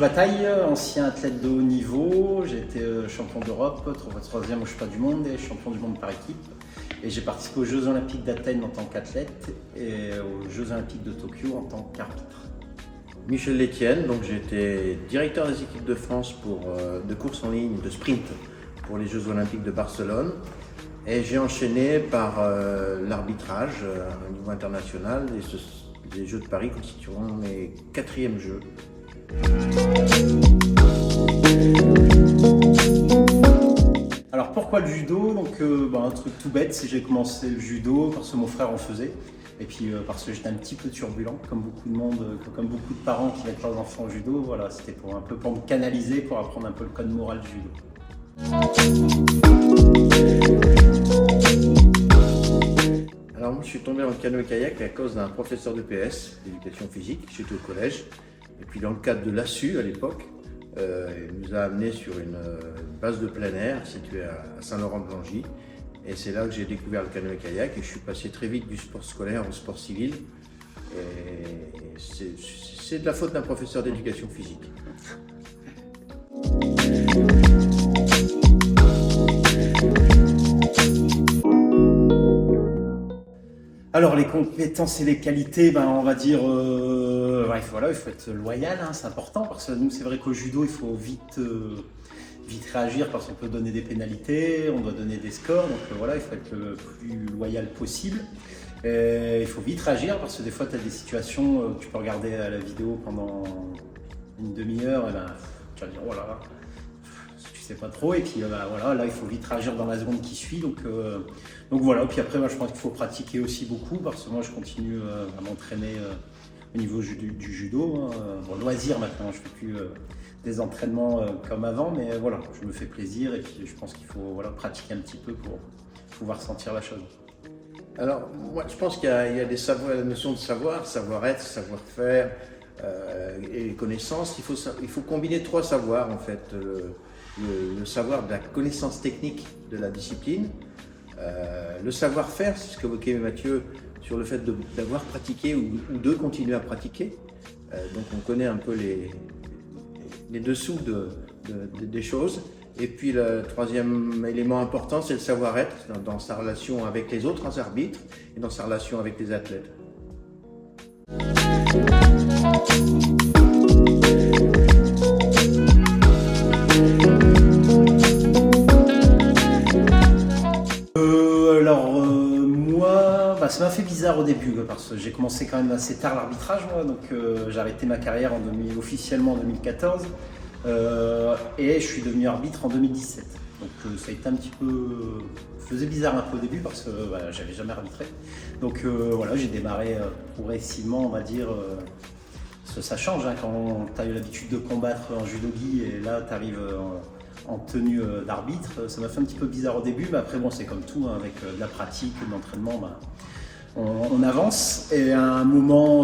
Bataille, ancien athlète de haut niveau, j'ai été champion d'Europe, troisième au championnat du monde et champion du monde par équipe. Et j'ai participé aux Jeux Olympiques d'Athènes en tant qu'athlète et aux Jeux Olympiques de Tokyo en tant qu'arbitre. Michel Létienne, donc j'ai été directeur des équipes de France de course en ligne, de sprint pour les Jeux Olympiques de Barcelone. Et j'ai enchaîné par l'arbitrage au niveau international et les Jeux de Paris constitueront mes 4e Jeux. Alors pourquoi le judo? Donc un truc tout bête, c'est que j'ai commencé le judo parce que mon frère en faisait. Et puis parce que j'étais un petit peu turbulent, comme beaucoup de monde, comme beaucoup de parents qui mettent leurs enfants au judo. Voilà, c'était pour me canaliser, pour apprendre un peu le code moral du judo. Alors moi je suis tombé dans le canoë-kayak à cause d'un professeur de PS, d'éducation physique, j'étais au collège. Et puis dans le cadre de l'ASSU à l'époque, il nous a amenés sur une base de plein air située à Saint-Laurent-de-Langy. Et c'est là que j'ai découvert le canoë-kayak et je suis passé très vite du sport scolaire au sport civil. Et c'est de la faute d'un professeur d'éducation physique. Alors les compétences et les qualités, on va dire, il faut être loyal, hein, c'est important parce que nous c'est vrai qu'au judo il faut vite réagir parce qu'on peut donner des pénalités, on doit donner des scores, donc il faut être le plus loyal possible. Et il faut vite réagir parce que des fois tu as des situations où tu peux regarder la vidéo pendant une demi-heure et tu vas dire oh là là, tu sais pas trop, et puis là il faut vite réagir dans la seconde qui suit, donc voilà. Puis après je pense qu'il faut pratiquer aussi beaucoup parce que moi je continue à m'entraîner au niveau du judo, hein. Bon, loisir maintenant, je fais plus des entraînements comme avant, mais voilà, je me fais plaisir et puis je pense qu'il faut pratiquer un petit peu pour pouvoir sentir la chose. Alors moi je pense qu'il y a la notion de savoir, savoir-être, savoir-faire et les connaissances. Il faut combiner 3 savoirs en fait. Le savoir de la connaissance technique de la discipline, le savoir-faire, c'est ce qu'évoquait Mathieu sur le fait d'avoir pratiqué ou de continuer à pratiquer. Donc on connaît un peu les dessous des choses. Et puis le 3e élément important, c'est le savoir-être dans sa relation avec les autres arbitres et dans sa relation avec les athlètes. Ça m'a fait bizarre au début parce que j'ai commencé quand même assez tard l'arbitrage, moi, donc j'ai arrêté ma carrière officiellement en 2014 et je suis devenu arbitre en 2017. Donc ça a été un petit peu, faisait bizarre un peu au début parce que j'avais jamais arbitré. Donc j'ai démarré progressivement, on va dire, parce que ça change hein, quand tu as eu l'habitude de combattre en judogi et là tu arrives en tenue d'arbitre. Ça m'a fait un petit peu bizarre au début, mais après bon, c'est comme tout, hein, avec de la pratique, de l'entraînement, on avance. Et à un moment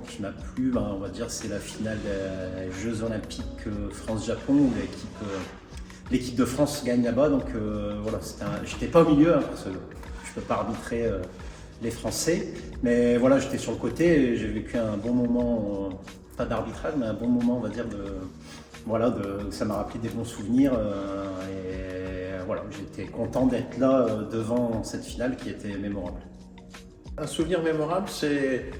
qui m'a plu, on va dire, c'est la finale des Jeux Olympiques France-Japon où l'équipe de France gagne là-bas. Donc j'étais pas au milieu hein, parce que je peux pas arbitrer les Français, mais voilà, j'étais sur le côté et j'ai vécu un bon moment, pas d'arbitrage, mais un bon moment, on va dire, ça m'a rappelé des bons souvenirs j'étais content d'être là devant cette finale qui était mémorable. Un souvenir mémorable, c'est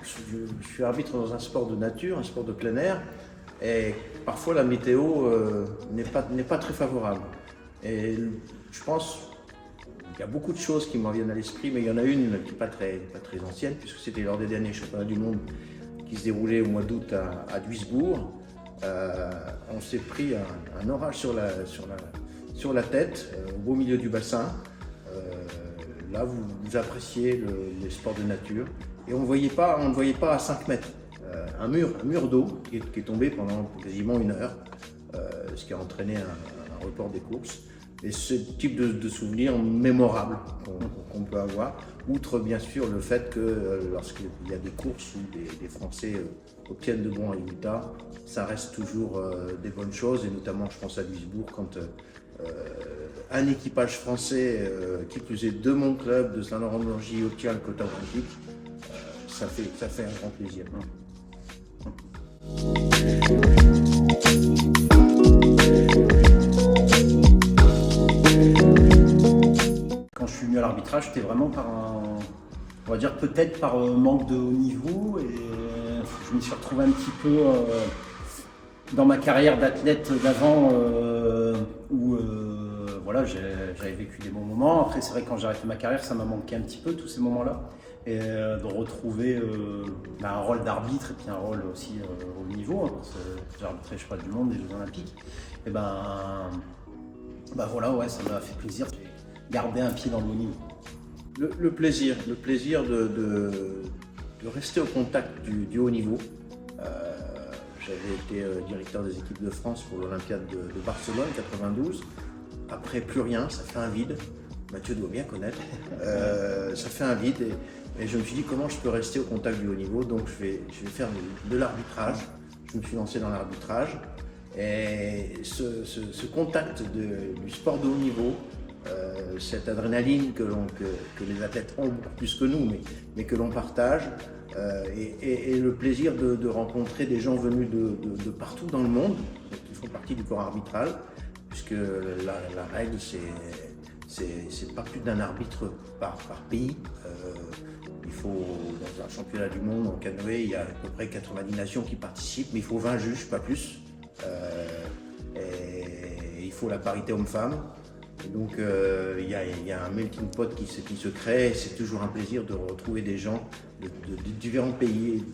je suis arbitre dans un sport de nature, un sport de plein air, et parfois la météo n'est pas très favorable. Et je pense qu'il y a beaucoup de choses qui m'en viennent à l'esprit, mais il y en a une qui n'est pas très ancienne, puisque c'était lors des derniers championnats du monde qui se déroulaient au mois d'août à Duisbourg. On s'est pris un orage sur la tête, au beau milieu du bassin. Là, vous appréciez les sports de nature. Et on ne voyait pas à 5 mètres. Un mur d'eau qui est tombé pendant quasiment 1 heure, ce qui a entraîné un report des courses. Et ce type de souvenirs mémorables qu'on peut avoir, outre bien sûr le fait que lorsqu'il y a des courses où des Français obtiennent de bons résultats, ça reste toujours des bonnes choses, et notamment je pense à Duisbourg quand un équipage français, qui plus est de mon club, de Saint-Laurent-de-Langy, obtient le quota olympique, ça fait un grand plaisir. Quand je suis venu à l'arbitrage, c'était vraiment par on va dire peut-être par manque de haut niveau, et je me suis retrouvé un petit peu dans ma carrière d'athlète d'avant où voilà, j'avais vécu des bons moments. Après, c'est vrai que quand j'ai arrêté ma carrière, ça m'a manqué un petit peu tous ces moments-là, et de retrouver un rôle d'arbitre et puis un rôle aussi au haut niveau, hein, parce que j'ai arbitré, je sais pas, du monde, des Jeux Olympiques. Et voilà, ouais, ça m'a fait plaisir de garder un pied dans le haut niveau. Le plaisir de rester au contact du haut niveau. J'avais été directeur des équipes de France pour l'Olympiade de Barcelone 92. Après, plus rien, ça fait un vide. Mathieu doit bien connaître. Ça fait un vide, et je me suis dit comment je peux rester au contact du haut niveau. Donc je vais faire de l'arbitrage. Je me suis lancé dans l'arbitrage, et ce contact du sport de haut niveau, cette adrénaline que les athlètes ont beaucoup plus que nous, mais que l'on partage, et le plaisir de rencontrer des gens venus de partout dans le monde, qui font partie du corps arbitral, puisque la règle, c'est pas plus d'un arbitre par pays. Il faut, dans un championnat du monde en canoë, il y a à peu près 90 nations qui participent, mais il faut 20 juges, pas plus. Et il faut la parité homme-femme. Donc il y a un melting pot qui se crée, et c'est toujours un plaisir de retrouver des gens de différents pays.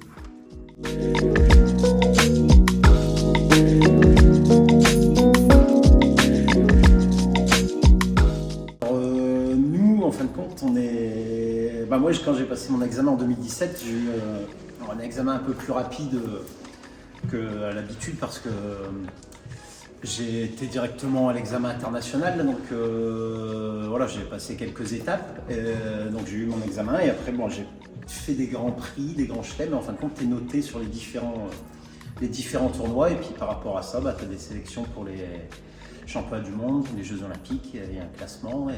Nous, en fin de compte, on est... moi, quand j'ai passé mon examen en 2017, j'ai eu un examen un peu plus rapide qu'à l'habitude, parce que j'ai été directement à l'examen international, donc voilà, j'ai passé quelques étapes, donc j'ai eu mon examen, et après j'ai fait des grands prix, des grands chelems, mais en fin de compte tu es noté sur les différents tournois, et puis par rapport à ça, tu as des sélections pour les championnats du monde, les Jeux Olympiques, il y a un classement,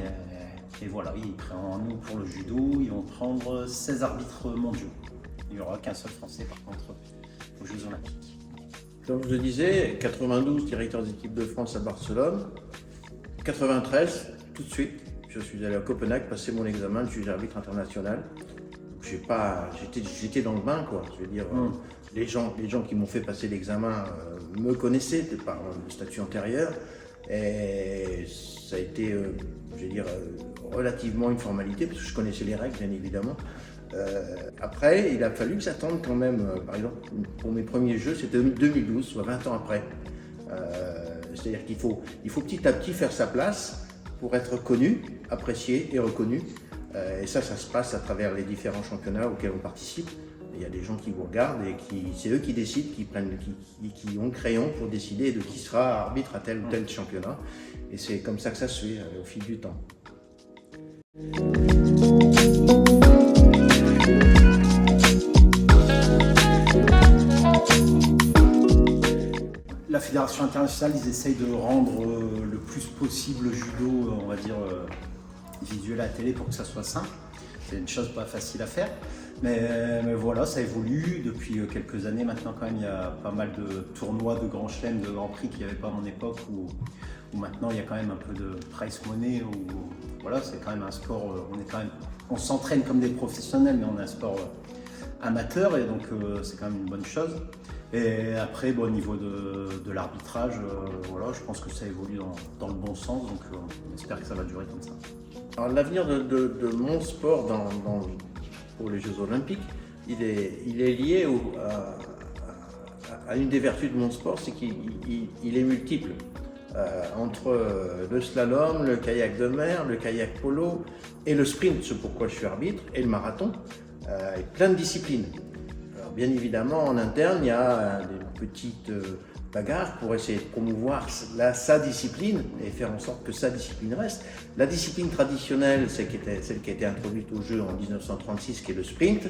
et voilà, ils prennent, nous pour le judo, ils vont prendre 16 arbitres mondiaux. Il n'y aura qu'un seul Français par contre aux Jeux Olympiques. Comme je le disais, 92, directeur des équipes de France à Barcelone. 93, tout de suite, je suis allé à Copenhague passer mon examen de juge arbitre international. J'étais dans le bain, quoi. Je veux dire, les gens qui m'ont fait passer l'examen me connaissaient par le statut antérieur, et ça a été, je veux dire, relativement une formalité, parce que je connaissais les règles, bien évidemment. Après, il a fallu que j'attende quand même, par exemple, pour mes premiers jeux, c'était 2012, soit 20 ans après. C'est-à-dire qu'il faut petit à petit faire sa place pour être connu, apprécié et reconnu. Et ça se passe à travers les différents championnats auxquels on participe. Il y a des gens qui vous regardent, et c'est eux qui décident, qui ont le crayon pour décider de qui sera arbitre à tel ou tel championnat. Et c'est comme ça que ça se fait au fil du temps. La fédération internationale, ils essayent de rendre le plus possible le judo, on va dire, visuel à la télé pour que ça soit simple. C'est une chose pas facile à faire, mais voilà, ça évolue. Depuis quelques années maintenant, quand même, il y a pas mal de tournois, de grands chelems, de grands prix qu'il n'y avait pas à mon époque, où maintenant il y a quand même un peu de prize money, voilà, c'est quand même un sport, on s'entraîne comme des professionnels, mais on est un sport amateur, et donc c'est quand même une bonne chose. Et après, au niveau de l'arbitrage, voilà, je pense que ça évolue dans le bon sens, donc on espère que ça va durer comme ça. Alors, l'avenir de mon sport pour les Jeux Olympiques, il est lié à une des vertus de mon sport, c'est qu'il est multiple. Entre le slalom, le kayak de mer, le kayak polo et le sprint, c'est pourquoi je suis arbitre, et le marathon, et plein de disciplines. Alors, bien évidemment, en interne, il y a des petites bagarres pour essayer de promouvoir sa discipline et faire en sorte que sa discipline reste. La discipline traditionnelle, celle qui a été introduite au jeu en 1936, qui est le sprint,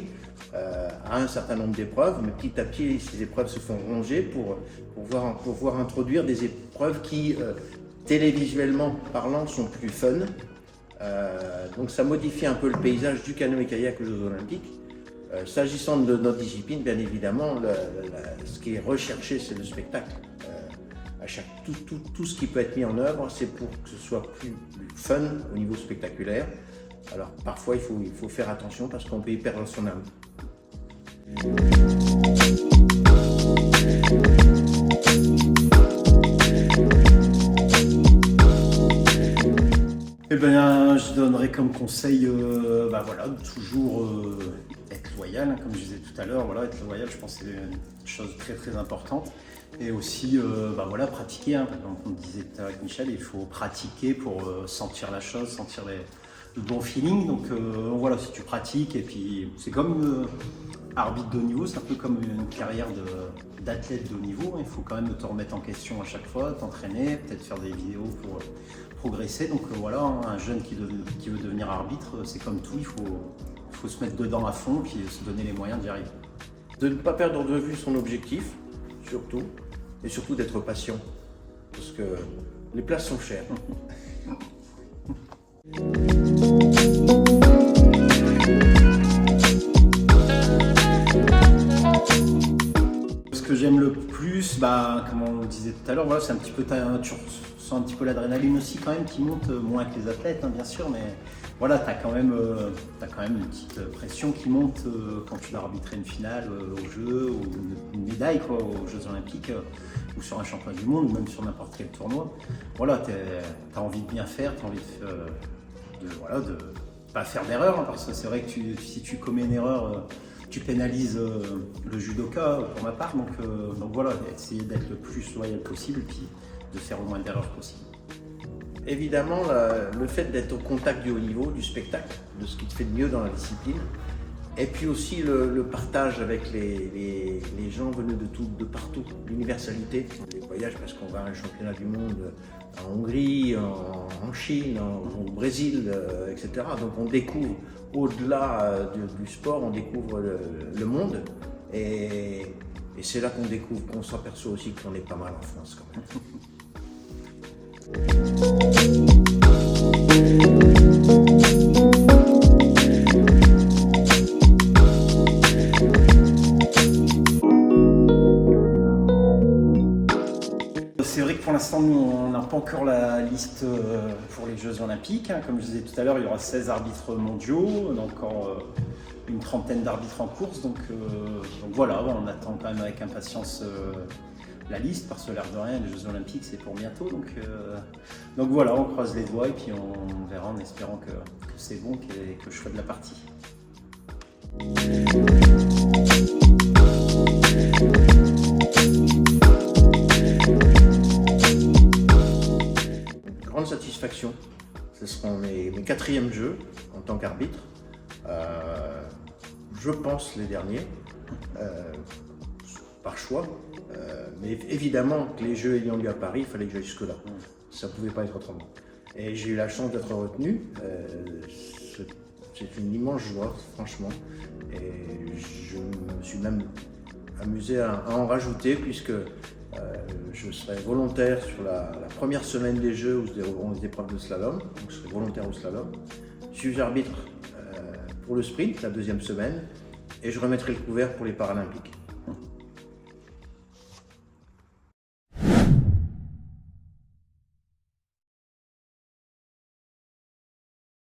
a un certain nombre d'épreuves, mais petit à petit, ces épreuves se font ronger pour pouvoir introduire des épreuves qui, télévisuellement parlant, sont plus fun. Donc ça modifie un peu le paysage du canoë-kayak aux Jeux Olympiques. S'agissant de notre discipline, bien évidemment, ce qui est recherché, c'est le spectacle. Tout ce qui peut être mis en œuvre, c'est pour que ce soit plus fun au niveau spectaculaire. Alors parfois, il faut faire attention parce qu'on peut y perdre son âme. Eh bien, je donnerais comme conseil, voilà, toujours être loyal, hein, comme je disais tout à l'heure. Voilà, être loyal, je pense que c'est une chose très très importante. Et aussi, voilà, pratiquer. Hein, comme on disait tout à l'heure avec Michel, il faut pratiquer pour sentir la chose, sentir le bon feeling. Donc voilà, si tu pratiques, et puis c'est comme arbitre de haut niveau, c'est un peu comme une carrière d'athlète de haut niveau. Il faut quand même te remettre en question à chaque fois, t'entraîner, peut-être faire des vidéos pour progresser. Donc voilà, hein, un jeune qui veut devenir arbitre, c'est comme tout, il faut se mettre dedans à fond puis se donner les moyens d'y arriver. De ne pas perdre de vue son objectif, surtout, et surtout d'être patient, parce que les places sont chères. Ce que j'aime le plus, comme on le disait tout à l'heure, voilà, c'est un petit peu tu ressens un petit peu l'adrénaline aussi quand même qui monte, moins que les athlètes, hein, bien sûr, mais voilà, tu as quand même une petite pression qui monte quand tu dois arbitrer une finale aux Jeux, ou une médaille quoi, aux Jeux Olympiques, ou sur un championnat du monde, ou même sur n'importe quel tournoi. Voilà, tu as envie de bien faire, tu as envie de pas faire d'erreur, hein, parce que c'est vrai que si tu commets une erreur, tu pénalises le judoka pour ma part, donc voilà, essayer d'être le plus loyal possible et puis de faire le moins d'erreurs possible. Évidemment, le fait d'être au contact du haut niveau, du spectacle, de ce qui te fait de mieux dans la discipline, et puis aussi le partage avec les gens venus de partout, l'universalité, les voyages, parce qu'on va à un championnat du monde en Hongrie, en Chine, au Brésil, etc. Donc on découvre, au-delà du sport, on découvre le monde, et c'est là qu'on s'aperçoit aussi qu'on est pas mal en France quand même. C'est vrai que pour l'instant, nous, on n'a pas encore la liste pour les Jeux Olympiques. Hein. Comme je disais tout à l'heure, il y aura 16 arbitres mondiaux, on a encore une trentaine d'arbitres en course. Donc voilà, on attend quand même avec impatience la liste, parce que l'air de rien, les Jeux Olympiques, c'est pour bientôt. Donc voilà, on croise les doigts et puis on verra en espérant que c'est bon et que je sois de la partie. Grande satisfaction, ce seront mes 4e Jeux en tant qu'arbitre. Je pense les derniers, par choix. Mais évidemment que les Jeux ayant lieu à Paris, il fallait que j'aille jusque-là. Ça ne pouvait pas être autrement. Et j'ai eu la chance d'être retenu. C'est une immense joie, franchement. Et je me suis même amusé à en rajouter, puisque je serai volontaire sur la première semaine des Jeux où se dérouleront les épreuves de slalom. Donc je serai volontaire au slalom. Je suis arbitre pour le sprint, la 2e semaine. Et je remettrai le couvert pour les Paralympiques.